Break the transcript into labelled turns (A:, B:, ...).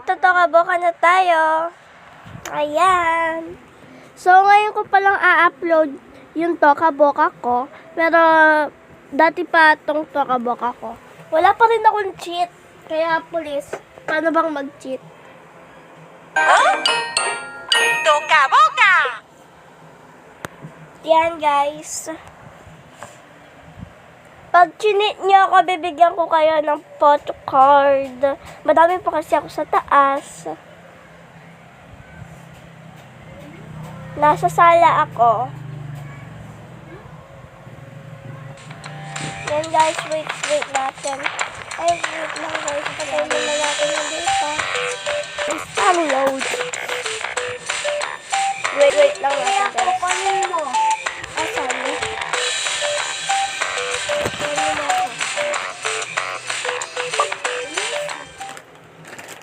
A: magtotokaboka na tayo. Ayan. So, ngayon ko palang a-upload yung tokaboka ko. Pero, dati pa itong tokaboka ko. Wala pa rin akong cheat. Kaya, police, paano bang mag-cheat?
B: Tokaboka!
A: Yan, guys. Pag chinit nyo ako, bibigyan ko kayo ng photo card. Madami pa kasi ako sa taas. Nasa sala ako. Yan guys, wait natin. Ay, wait lang guys. Patayin na natin yung data.